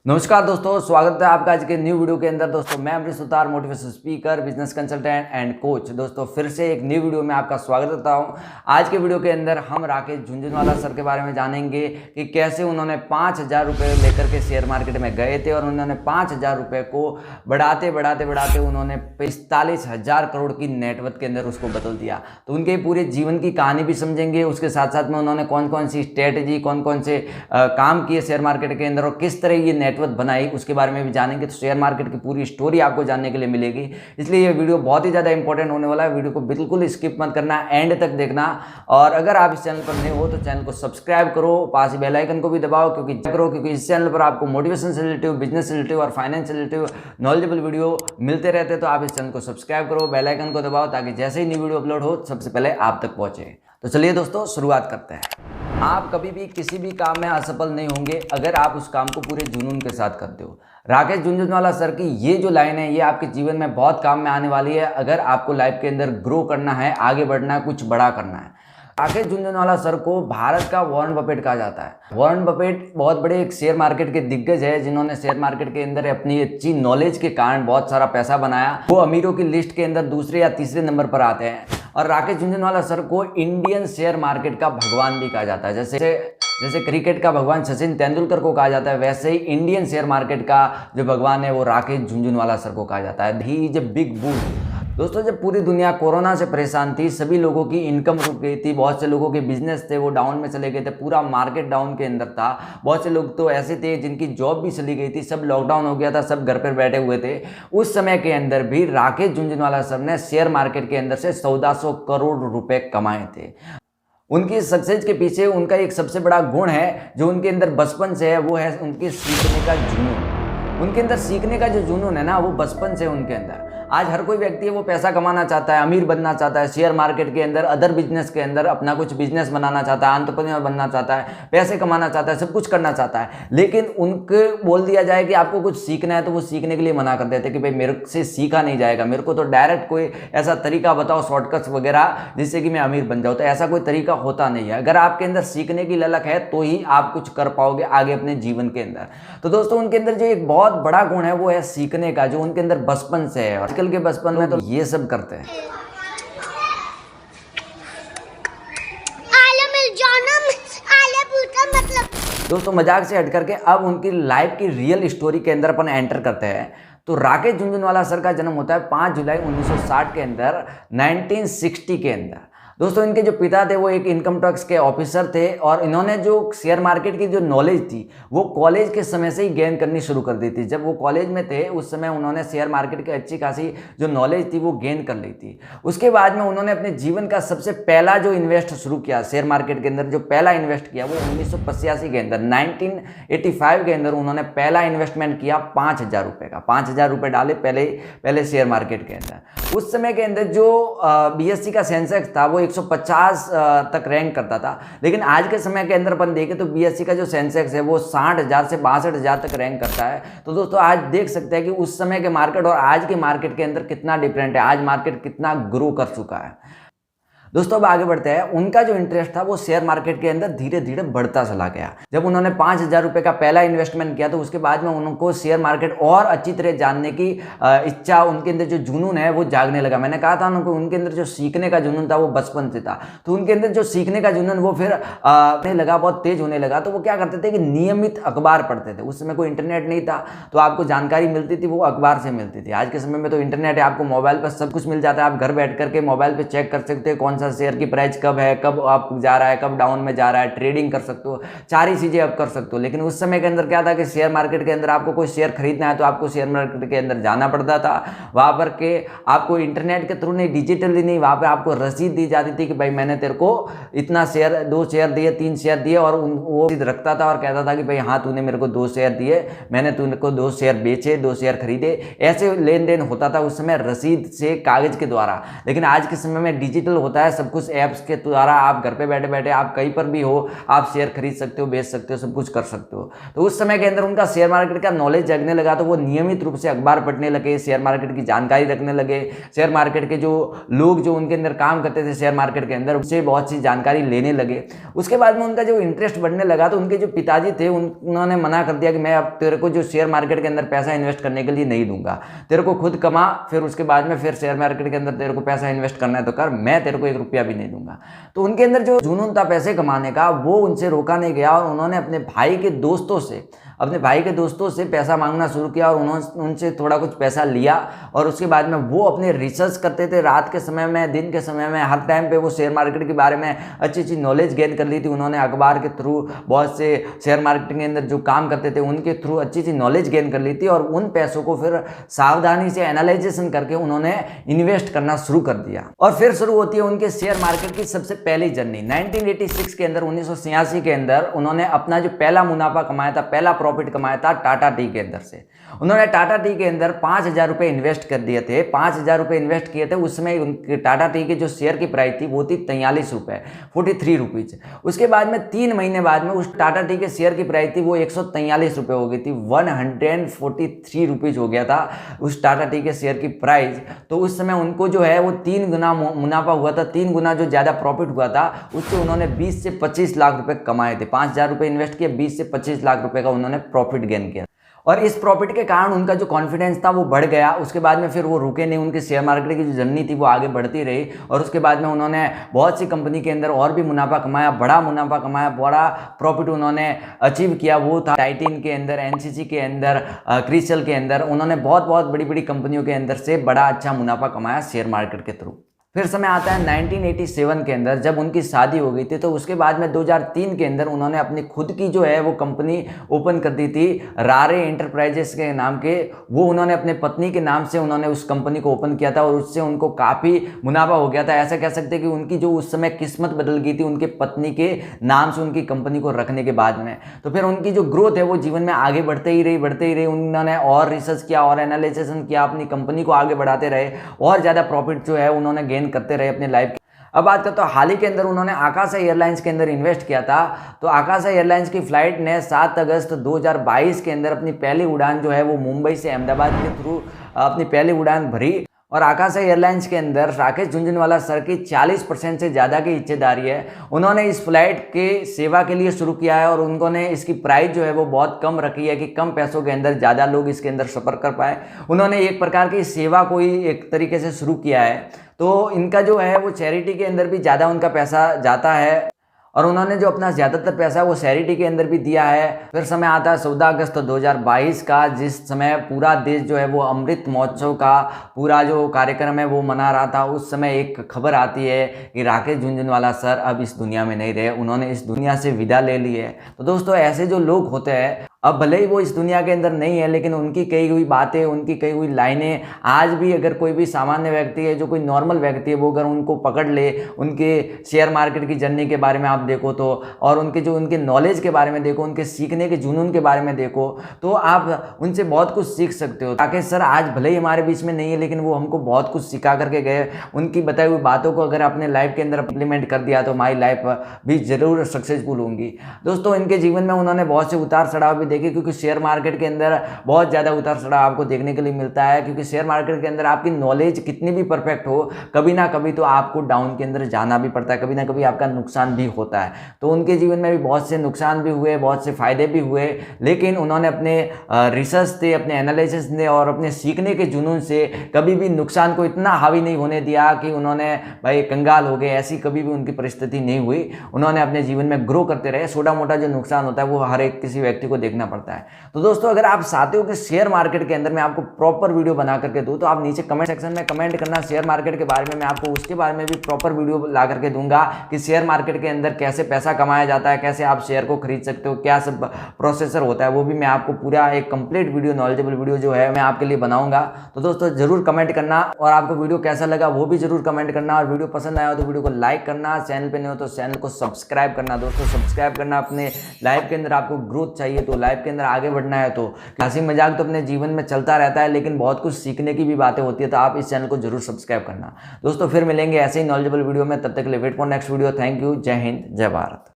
नमस्कार दोस्तों, स्वागत है आपका आज के न्यू वीडियो के अंदर। दोस्तों मैं Amrish Sutar, motivational speaker, business consultant and coach. दोस्तों फिर से एक न्यू वीडियो में आपका स्वागत करता हूं। आज के वीडियो के अंदर हम राकेश झुनझुनवाला सर के बारे में जानेंगे कि कैसे उन्होंने 5,000 रुपये लेकर के शेयर मार्केट में गए थे और उन्होंने 5,000 रुपये को बढ़ाते उन्होंने 45,000 करोड़ की नेटवर्थ के अंदर उसको बदल दिया। तो उनके पूरे जीवन की कहानी भी समझेंगे, उसके साथ साथ में उन्होंने कौन कौन सी स्ट्रेटेजी, कौन कौन से काम किए शेयर मार्केट के अंदर और किस तरह ये नेटवर्थ बनाई, उसके बारे में भी जानेंगे। तो शेयर मार्केट की पूरी स्टोरी आपको जानने के लिए मिलेगी, इसलिए ये वीडियो बहुत ही ज़्यादा इंपॉर्टेंट होने वाला है। वीडियो को बिल्कुल स्किप मत करना, एंड तक देखना। और अगर आप इस चैनल पर नए हो तो चैनल को सब्सक्राइब करो, पास ही बेल आइकन को भी दबाओ, क्योंकि इस चैनल पर आपको मोटिवेशन से रिलेटिव, बिजनेस से रिलेटिव और फाइनेंस से रिलेटिव नॉलेजेबल वीडियो मिलते रहते हैं। तो आप इस चैनल को सब्सक्राइब करो, बेल आइकन को दबाओ, ताकि जैसे ही न्यू वीडियो अपलोड हो सबसे पहले आप तक पहुंचे। तो चलिए दोस्तों शुरुआत करते हैं। आप कभी भी किसी भी काम में असफल नहीं होंगे अगर आप उस काम को पूरे जुनून के साथ करते हो। राकेश झुनझुनवाला सर की ये जो लाइन है, ये आपके जीवन में बहुत काम में आने वाली है अगर आपको लाइफ के अंदर ग्रो करना है, आगे बढ़ना है, कुछ बड़ा करना है। राकेश झुनझुनवाला सर को भारत का वॉरेन बफेट कहा जाता है। वॉरेन बफेट बहुत बड़े एक शेयर मार्केट के दिग्गज है, जिन्होंने शेयर मार्केट के अंदर अपनी अच्छी नॉलेज के कारण बहुत सारा पैसा बनाया। वो अमीरों की लिस्ट के अंदर दूसरे या तीसरे नंबर पर आते हैं। और राकेश झुनझुनवाला सर को इंडियन शेयर मार्केट का भगवान भी कहा जाता है। जैसे क्रिकेट का भगवान सचिन तेंदुलकर को कहा जाता है, वैसे ही इंडियन शेयर मार्केट का जो भगवान है वो राकेश झुनझुनवाला सर को कहा जाता है। ही इज ए बिग बूल। दोस्तों जब पूरी दुनिया कोरोना से परेशान थी, सभी लोगों की इनकम रुक गई थी, बहुत से लोगों के बिजनेस थे वो डाउन में चले गए थे, पूरा मार्केट डाउन के अंदर था। बहुत से लोग तो ऐसे थे जिनकी जॉब भी चली गई थी, सब लॉकडाउन हो गया था, सब घर पर बैठे हुए थे। उस समय के अंदर भी राकेश झुनझुनवाला सर ने शेयर मार्केट के अंदर से 1400 करोड़ रुपए कमाए थे। उनकी सक्सेस के पीछे उनका एक सबसे बड़ा गुण है जो उनके अंदर बचपन से है, वो है उनके सीखने का जुनून। उनके अंदर सीखने का जो जुनून है ना, वो बचपन से उनके अंदर। आज हर कोई व्यक्ति है वो पैसा कमाना चाहता है, अमीर बनना चाहता है, शेयर मार्केट के अंदर, अदर बिजनेस के अंदर अपना कुछ बिजनेस बनाना चाहता है, एंटरप्रेन्योर बनना चाहता है, पैसे कमाना चाहता है, सब कुछ करना चाहता है। लेकिन उनको बोल दिया जाए कि आपको कुछ सीखना है तो वो सीखने के लिए मना कर देते कि भाई मेरे से सीखा नहीं जाएगा, मेरे को तो डायरेक्ट कोई ऐसा तरीका बताओ, शॉर्टकट्स वगैरह, जिससे कि मैं अमीर बन जाऊँ। तो ऐसा कोई तरीका होता नहीं है। अगर आपके अंदर सीखने की ललक है तो ही आप कुछ कर पाओगे आगे अपने जीवन के अंदर। तो दोस्तों उनके अंदर जो एक बहुत बड़ा गुण है वो है सीखने का, जो उनके अंदर बचपन से है। आजकल के बचपन में तो ये सब करते हैं। दोस्तों मजाक से हट करके अब उनकी लाइफ की रियल स्टोरी के अंदर अपन एंटर करते हैं। तो राकेश झुनझुनवाला सर का जन्म होता है 5 जुलाई 1960 के अंदर, 1960 के अंदर। दोस्तों इनके जो पिता थे वो एक इनकम टैक्स के ऑफिसर थे और इन्होंने जो शेयर मार्केट की जो नॉलेज थी वो कॉलेज के समय से ही गेन करनी शुरू कर दी थी। जब वो कॉलेज में थे उस समय उन्होंने शेयर मार्केट की अच्छी खासी जो नॉलेज थी वो गेन कर ली थी। उसके बाद में उन्होंने अपने जीवन का सबसे पहला जो इन्वेस्ट शुरू किया शेयर मार्केट के अंदर, जो पहला इन्वेस्ट किया वो 1985 के अंदर, 1985 के अंदर उन्होंने पहला इन्वेस्टमेंट किया 5,000 रुपये का। 5,000 रुपये डाले पहले शेयर मार्केट के अंदर। उस समय के अंदर जो BSE का सेंसेक्स था वो 150 तक रैंक करता था। लेकिन आज के समय के अंदर अपन देखें तो BSE का जो सेंसेक्स है वो 60,000 से 62,000 तक रैंक करता है। तो दोस्तों आज देख सकते हैं कि उस समय के मार्केट और आज के मार्केट के अंदर कितना डिफरेंट है, आज मार्केट कितना ग्रो कर चुका है। दोस्तों अब आगे बढ़ते हैं। उनका जो इंटरेस्ट था वो शेयर मार्केट के अंदर धीरे धीरे बढ़ता चला गया। जब उन्होंने 5,000 रुपये का पहला इन्वेस्टमेंट किया तो उसके बाद में उनको शेयर मार्केट और अच्छी तरह जानने की इच्छा, उनके अंदर जो जुनून है वो जागने लगा। मैंने कहा था उनको, उनके अंदर जो सीखने का जुनून था वो बचपन से था। तो उनके अंदर जो सीखने का जुनून वो फिर लगा, बहुत तेज होने लगा। तो वो क्या करते थे कि नियमित अखबार पढ़ते थे। उस समय कोई इंटरनेट नहीं था तो आपको जानकारी मिलती थी वो अखबार से मिलती थी। आज के समय में तो इंटरनेट है, आपको मोबाइल पर सब कुछ मिल जाता है। आप घर बैठ करके मोबाइल पर चेक कर सकते हैं कौन सा शेयर की प्राइस कब है, कब आप जा रहा है, कब डाउन में जा रहा है, ट्रेडिंग कर सकते हो, सारी चीजें आप कर सकते हो। लेकिन उस समय के अंदर क्या था कि शेयर मार्केट के अंदर आपको कोई शेयर खरीदना है तो आपको शेयर मार्केट के अंदर जाना पड़ता था। वहां पर के आपको इंटरनेट के थ्रू नहीं, डिजिटली नहीं, वहां पर आपको रसीद दी जाती थी कि भाई मैंने तेरे को इतना शेयर, 2 शेयर दिए, 3 शेयर दिए, और वो रखता था और कहता था कि भाई हाँ तूने मेरे को 2 शेयर दिए, मैंने तुमको 2 शेयर बेचे, 2 शेयर खरीदे। ऐसे लेन देन होता था उस समय रसीद से, कागज के द्वारा। लेकिन आज के समय में डिजिटल होता है, सब कुछ ऐप्स के द्वारा आप घर पे बैठे बैठे आप कहीं पर भी हो, आप शेयर खरीद सकते हो, बेच सकते हो, सब कुछ कर सकते हो। तो उस समय के अंदर उनका शेयर मार्केट का नॉलेज जगने लगा, तो वो नियमित रूप से अखबार पढ़ने लगे, शेयर मार्केट की जानकारी रखने लगे, शेयर मार्केट के जो लोग जो उनके अंदर काम करते थे शेयर मार्केट के अंदर, उससे बहुत सी जानकारी लेने लगे। उसके बाद में उनका जो इंटरेस्ट बढ़ने लगा, तो उनके जो पिताजी थे उन्होंने मना कर दिया कि मैं अब तेरे को जो शेयर मार्केट के अंदर पैसा इन्वेस्ट करने के लिए नहीं दूंगा, तेरे को खुद कमा, फिर उसके बाद में फिर शेयर मार्केट के अंदर तेरे को पैसा इन्वेस्ट करना है तो कर, मैं तेरे को 1 रुपया भी नहीं दूंगा। तो उनके अंदर जो जुनून था पैसे कमाने का, वो उनसे रोका नहीं गया और उन्होंने अपने भाई के दोस्तों से पैसा मांगना शुरू किया और उन्होंने उनसे थोड़ा कुछ पैसा लिया। और उसके बाद में वो अपने रिसर्च करते थे, रात के समय में, दिन के समय में, हर टाइम पे वो शेयर मार्केट के बारे में अच्छी अच्छी नॉलेज गेन कर ली थी। उन्होंने अखबार के थ्रू, बहुत से शेयर मार्केटिंग के अंदर जो काम करते थे उनके थ्रू अच्छी अच्छी नॉलेज गेन कर ली थी और उन पैसों को फिर सावधानी से एनालाइजेशन करके उन्होंने इन्वेस्ट करना शुरू कर दिया। और फिर शुरू होती है उनके शेयर मार्केट की सबसे पहली जर्नी। 1986 के अंदर, 1986 के अंदर उन्होंने अपना जो पहला मुनाफा कमाया था, पहला प्रॉफिट कमाया था टाटा टी के अंदर से। उन्होंने टाटा टी के अंदर 5,000 रुपए इन्वेस्ट कर दिए थे। 5,000 रुपए इन्वेस्ट किए थे। उस समय उनके टाटा टी के जो शेयर की प्राइस थी वो थी 43 रुपए, 43 रुपीज। उसके बाद में 3 महीने बाद में उस टाटा टी के शेयर की प्राइस थी वो 143 रुपए हो गई थी, 143 रुपीज हो गया था उस टाटा टी के शेयर की प्राइस। तो उस समय उनको जो है वो 3 गुना मुनाफा हुआ था, 3 गुना जो ज्यादा प्रॉफिट हुआ था, उससे उन्होंने 20 से 25 लाख रुपए कमाए थे। 5,000 रुपए इन्वेस्ट किए, 20 से 25 लाख रुपए का उन्होंने प्रॉफिट गेन किया। और इस प्रॉफिट के कारण उनका जो कॉन्फिडेंस था वो बढ़ गया। उसके बाद में फिर वो रुके नहीं, उनके शेयर मार्केट की जो जर्नी थी वो आगे बढ़ती रही। और उसके बाद में उन्होंने बहुत सी कंपनी के अंदर और भी मुनाफा कमाया, बड़ा मुनाफा कमाया, बड़ा प्रॉफिट उन्होंने अचीव किया। वो था टाइटिन के अंदर, एनसीसी के अंदर, क्रिस्टल के अंदर। उन्होंने बहुत बहुत बड़ी बड़ी कंपनियों के अंदर से बड़ा अच्छा मुनाफा कमाया शेयर मार्केट के थ्रू। फिर समय आता है 1987 के अंदर, जब उनकी शादी हो गई थी। तो उसके बाद में 2003 के अंदर उन्होंने अपनी खुद की जो है वो कंपनी ओपन कर दी थी, रारे एंटरप्राइजेस के नाम के। वो उन्होंने अपने पत्नी के नाम से उन्होंने उस कंपनी को ओपन किया था और उससे उनको काफ़ी मुनाफा हो गया था। ऐसा कह सकते हैं कि उनकी जो उस समय किस्मत बदल गई थी उनके पत्नी के नाम से उनकी कंपनी को रखने के बाद में। तो फिर उनकी जो ग्रोथ है वो जीवन में आगे बढ़ते ही रही। उन्होंने और रिसर्च किया और एनालिसिस किया, अपनी कंपनी को आगे बढ़ाते रहे और ज़्यादा प्रॉफिट जो है उन्होंने गेन करते रहे अपने लाइफ। अब बात करते हैं हाल ही के अंदर उन्होंने आकाशा एयरलाइंस के अंदर इन्वेस्ट किया था। तो आकाशा एयरलाइंस की फ्लाइट ने 7 अगस्त 2022 के अंदर अपनी पहली उड़ान जो है वो मुंबई से अहमदाबाद के थ्रू अपनी पहली उड़ान भरी। और आकाशा एयरलाइंस के अंदर राकेश झुनझुनवाला सर की 40% से ज़्यादा की हिस्सेदारी है। उन्होंने इस फ्लाइट के सेवा के लिए शुरू किया है और उन्होंने इसकी प्राइस जो है वो बहुत कम रखी है कि कम पैसों के अंदर ज़्यादा लोग इसके अंदर सफ़र कर पाए। उन्होंने एक प्रकार की सेवा को ही एक तरीके से शुरू किया है। तो इनका जो है वो चैरिटी के अंदर भी ज़्यादा उनका पैसा जाता है और उन्होंने जो अपना ज़्यादातर पैसा वो चैरिटी के अंदर भी दिया है। फिर समय आता है 14 अगस्त 2022 का, जिस समय पूरा देश जो है वो अमृत महोत्सव का पूरा जो कार्यक्रम है वो मना रहा था। उस समय एक खबर आती है कि राकेश झुनझुनवाला सर अब इस दुनिया में नहीं रहे, उन्होंने इस दुनिया से विदा ले ली है। तो दोस्तों ऐसे जो लोग होते हैं, अब भले ही वो इस दुनिया के अंदर नहीं है, लेकिन उनकी कही हुई बातें, उनकी कही हुई लाइनें आज भी अगर कोई भी सामान्य व्यक्ति है, जो कोई नॉर्मल व्यक्ति है, वो अगर उनको पकड़ ले, उनके शेयर मार्केट की जर्नी के बारे में आप देखो तो, और उनके नॉलेज के बारे में देखो, उनके सीखने के जुनून के बारे में देखो, तो आप उनसे बहुत कुछ सीख सकते हो। राकेश सर आज भले ही हमारे बीच में नहीं है, लेकिन वो हमको बहुत कुछ सिखा करके गए। उनकी बताई हुई बातों को अगर अपने लाइफ के अंदर इम्प्लीमेंट कर दिया तो हमारी लाइफ भी जरूर सक्सेसफुल होंगी। दोस्तों इनके जीवन में उन्होंने बहुत से उतार चढ़ाव भी देखे, क्योंकि शेयर मार्केट के अंदर बहुत ज़्यादा उतार चढ़ाव आपको देखने के लिए मिलता है। क्योंकि शेयर मार्केट के अंदर आपकी नॉलेज कितनी भी परफेक्ट हो, कभी ना कभी तो आपको डाउन के अंदर जाना भी पड़ता है, कभी ना कभी आपका नुकसान भी होता है। तो उनके जीवन में भी बहुत से नुकसान भी हुए, बहुत से फायदे भी हुए, लेकिन उन्होंने अपने रिसर्च से, अपने एनालिसिस ने और अपने सीखने के जुनून से कभी भी नुकसान को इतना हावी नहीं होने दिया कि उन्होंने भाई कंगाल हो गए। ऐसी कभी भी उनकी परिस्थिति नहीं हुई। उन्होंने अपने जीवन में ग्रो करते रहे। छोटा मोटा जो नुकसान होता है वो हर एक किसी व्यक्ति को देखना पड़ता है। तो दोस्तों अगर आप चाहते हो कि शेयर मार्केट के अंदर मैं आपको प्रॉपर वीडियो बना करके दूं, तो आप नीचे कमेंट सेक्शन में कमेंट करना शेयर मार्केट के बारे में। मैं आपको उसके बारे में भी प्रॉपर वीडियो ला करके दूंगा कि शेयर मार्केट के अंदर कैसे पैसा कमाया जाता है, कैसे आप शेयर को खरीद सकते हो, क्या सब प्रोसेसर होता है, वो भी मैं आपको पूरा एक कंप्लीट वीडियो, नॉलेजेबल वीडियो जो है मैं आपके लिए बनाऊंगा। तो दोस्तों जरूर कमेंट करना और आपको वीडियो कैसा लगा वो भी जरूर कमेंट करना। और वीडियो पसंद आया हो तो वीडियो को लाइक करना, चैनल पे नहीं हो तो चैनल को सब्सक्राइब करना। दोस्तों सब्सक्राइब करना, अपने लाइफ के अंदर आपको ग्रोथ चाहिए तो लाइफ लाइफ के अंदर आगे बढ़ना है तो हंसी मजाक तो अपने जीवन में चलता रहता है, लेकिन बहुत कुछ सीखने की भी बातें होती है। तो आप इस चैनल को जरूर सब्सक्राइब करना दोस्तों। फिर मिलेंगे ऐसे ही नॉलेजेबल वीडियो में, तब तक के लिए wait for next video. Thank you. जय हिंद, जय भारत।